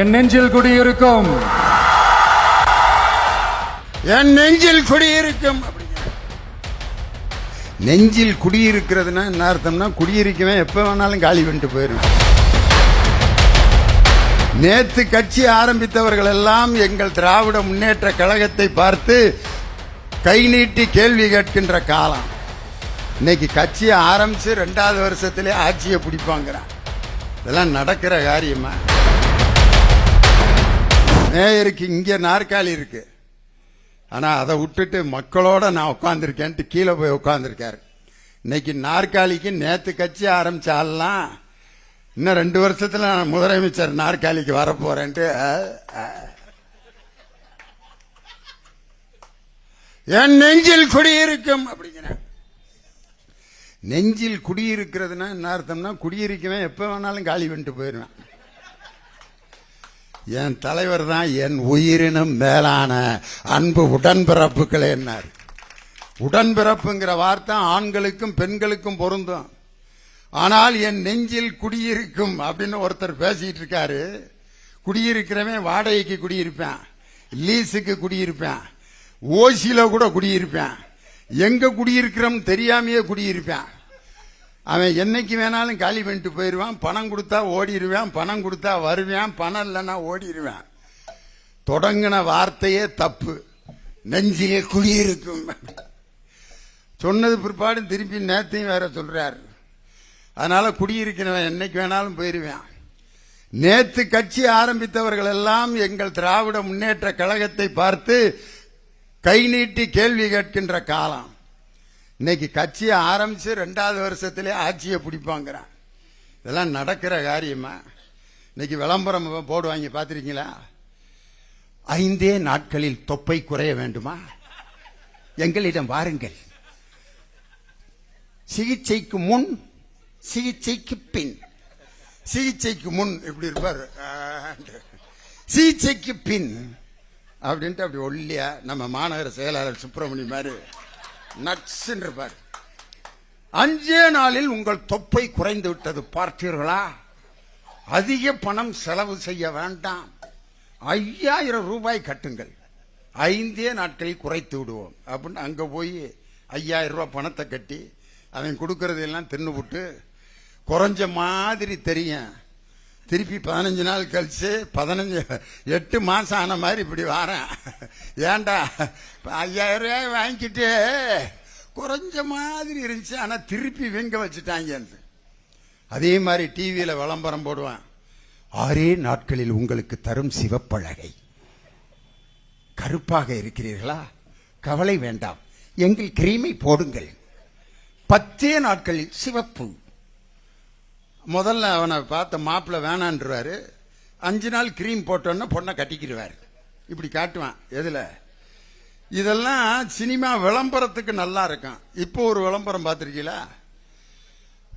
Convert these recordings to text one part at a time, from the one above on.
என் நெஞ்சில் குடியிருக்கும் என் நெஞ்சில் குடியிருக்கும். நெஞ்சில் குடியிருக்கிறதுனா என்ன அர்த்தம்னா, குடியிருக்கவே எப்ப வேணாலும் காலி பண்ணிட்டு போயிடும். நேத்து கட்சி ஆரம்பித்தவர்கள் எல்லாம் எங்கள் திராவிட முன்னேற்ற கழகத்தை பார்த்து கை நீட்டி கேள்வி கேட்கின்ற காலம். இன்னைக்கு கட்சியை ஆரம்பிச்சு 2வது வருஷத்திலே ஆட்சியை பிடிப்பாங்கிறான். இதெல்லாம் நடக்கிற காரியமா? மேயருக்கு இங்க நாற்காலி இருக்கு, ஆனா அதை விட்டுட்டு மக்களோட நான் உட்காந்துருக்கேன்ட்டு கீழே போய் உட்காந்துருக்காரு. இன்னைக்கு நாற்காலிக்கு நேத்து கட்சி ஆரம்பிச்சாலாம் இன்னும் 2 வருஷத்துல நான் முதலமைச்சர் நாற்காலிக்கு வரப்போறேன்ட்டு என் நெஞ்சில் குடியிருக்கும் அப்படிங்கிற. நெஞ்சில் குடியிருக்கிறதுனா என்ன அர்த்தம்னா, குடியிருக்கவே எப்ப வேணாலும் காலி பண்ணிட்டு போயிடுவேன். என் தலைவர் தான் என் உயிரினும் மேலான அன்பு உடன்பிறப்புகளே என்னார். உடன்பிறப்புங்கிற வார்த்தை ஆண்களுக்கும் பெண்களுக்கும் பொருந்தும். ஆனால் என் நெஞ்சில் குடியிருக்கும் அப்படின்னு ஒருத்தர் பேசிட்டு இருக்காரு. குடியிருக்கிறவன் வாடகைக்கு குடியிருப்பேன், லீஸுக்கு குடியிருப்பேன், ஓசியில கூட குடியிருப்பேன், எங்க குடியிருக்கிறோம் தெரியாமையே குடியிருப்பேன். அவன் என்னைக்கு வேணாலும் காலி பண்ணிட்டு போயிடுவான். பணம் கொடுத்தா ஓடிடுவேன், பணம் கொடுத்தா வருவேன், பணம் இல்லைன்னா ஓடிடுவேன். தொடங்கின வார்த்தையே தப்பு. நெஞ்சிலே குடியிருக்கும் சொன்னது பிற்பாடு திருப்பி நேத்தையும் வேற சொல்றாரு. அதனால குடியிருக்கிறவன் என்னைக்கு வேணாலும் போயிடுவேன். நேத்து கட்சி ஆரம்பித்தவர்கள் எல்லாம் எங்கள் திராவிட முன்னேற்ற கழகத்தை பார்த்து கை நீட்டி கேள்வி கேட்கின்ற காலம். இன்னைக்கு கட்சியை ஆரம்பிச்சு 2வது வருஷத்திலே ஆட்சியை பிடிப்பாங்கிறான். இதெல்லாம் நடக்கிற காரியமா? இன்னைக்கு விளம்பரம் போடுவாங்க, பார்த்திருக்கீங்களா? 5 நாட்களில் தொப்பை குறைய வேண்டுமா, எங்களிடம் வாருங்கள். சிகிச்சைக்கு முன், சிகிச்சைக்கு பின். சிகிச்சைக்கு முன் இப்படி இருப்பார், சிகிச்சைக்கு பின் அப்படின்ட்டு அப்படி ஒல்லியா நம்ம மாநகர செயலாளர் சுப்பிரமணியம் மாதிரி நட்ஸ் இருப்பார். 5 நாளில் உங்கள் தொப்பை குறைந்து விட்டது பார்த்தீர்களா? அதிக பணம் செலவு செய்ய வேண்டாம், 5000 ரூபாய் கட்டுங்கள், 5 நாட்களில் குறைத்து விடுவோம் அப்படின்னு அங்க போய் 5000 ரூபாய் பணத்தை கட்டி அவன் கொடுக்கறதெல்லாம் தின்னுபுட்டு குறைஞ்ச மாதிரி தெரியும். திருப்பி 15 நாள் கழிச்சு 8 மாசம் ஆன மாதிரி இப்படி வாரேன். ஏண்டா 5000 ரூபாய் வாங்கிட்டு குறைஞ்ச மாதிரி இருந்துச்சு, ஆனா திருப்பி வெங்க வச்சுட்டாங்க. அதே மாதிரி டிவியில விளம்பரம் போடுவான். 6 நாட்களில் உங்களுக்கு தரும் சிவப்பழகை. கருப்பாக இருக்கிறீர்களா? கவலை வேண்டாம், எங்கள் கிரீமை போடுங்கள். 10 நாட்களில் சிவப்பு. முதல்ல அவனை பார்த்த மாப்பிள்ள வேணான்றாரு. 5 நாள் கிரீம் போட்டோன்னா பொண்ணை கட்டிக்கிடுவார். இப்படி காட்டுவான். எதுல? இதெல்லாம் சினிமா விளம்பரத்துக்கு நல்லா இருக்கும். இப்போ ஒரு விளம்பரம் பார்த்திருக்கீங்களா?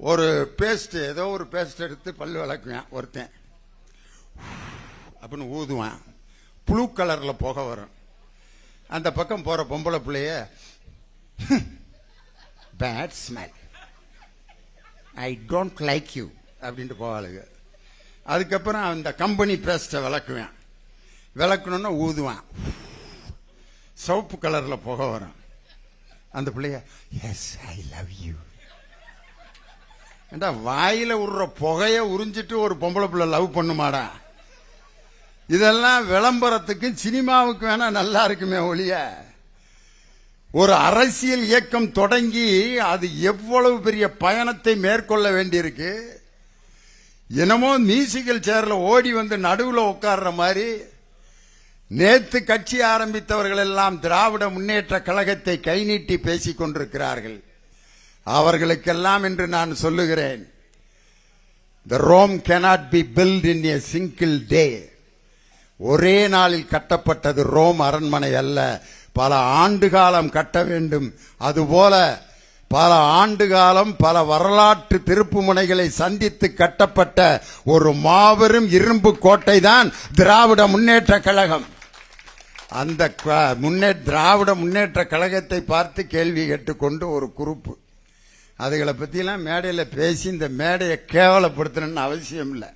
ஒரு பேஸ்ட், ஏதோ ஒரு பேஸ்ட் எடுத்து பல்லு விளக்குவான் ஒருத்தன், அப்படின்னு ஊதுவான். ப்ளூ கலர்ல புகை வரும். அந்த பக்கம் போற பொம்பளை பிள்ளைய bad smell, I don't like you அப்படின்ட்டு போவாளுங்க. அதுக்கப்புறம் அந்த கம்பெனி பேஸ்ட்டை விளக்குவேன். விளக்கணும்னா ஊதுவான், சிவப்பு கலர்ல புகை வரும். அந்த பிள்ளைய எஸ் ஐ லவ் யூ. ஏண்டா வாயில விடுற புகைய உறிஞ்சிட்டு ஒரு பொம்பளை பிள்ளை லவ் பண்ணுமாடா? இதெல்லாம் விளம்பரத்துக்கு சினிமாவுக்கு வேணா நல்லா இருக்குமே ஒழிய, ஒரு அரசியல் இயக்கம் தொடங்கி அது எவ்வளவு பெரிய பயணத்தை மேற்கொள்ள வேண்டியிருக்கு. என்னமோ மியூசிக்கல் சேர்ல ஓடி வந்து நடுவுல உட்கார்ற மாதிரி நேத்து கட்சி ஆரம்பித்தவர்கள் எல்லாம் திராவிட முன்னேற்ற கழகத்தை கை நீட்டி பேசிக் கொண்டிருக்கிறார்கள். அவர்களுக்கெல்லாம் என்று நான் சொல்லுகிறேன், the Rome cannot be built in a single day. ஒரே நாளில் கட்டப்பட்டது ரோம் அரண்மனை அல்ல, பல ஆண்டு காலம் கட்ட வேண்டும். அதுபோல பல ஆண்டு காலம் பல வரலாற்று திருப்பு முனைகளை சந்தித்து கட்டப்பட்ட ஒரு மாபெரும் இரும்பு கோட்டை தான் திராவிட முன்னேற்ற கழகம். அந்த திராவிட முன்னேற்ற கழகத்தை பார்த்து கேள்வி கேட்டுக்கொண்டு ஒரு குரூப்பு, அதுகளை பத்தியெல்லாம் மேடையில் பேசி இந்த மேடையை கேவலப்படுத்தணும்னு அவசியம் இல்லை.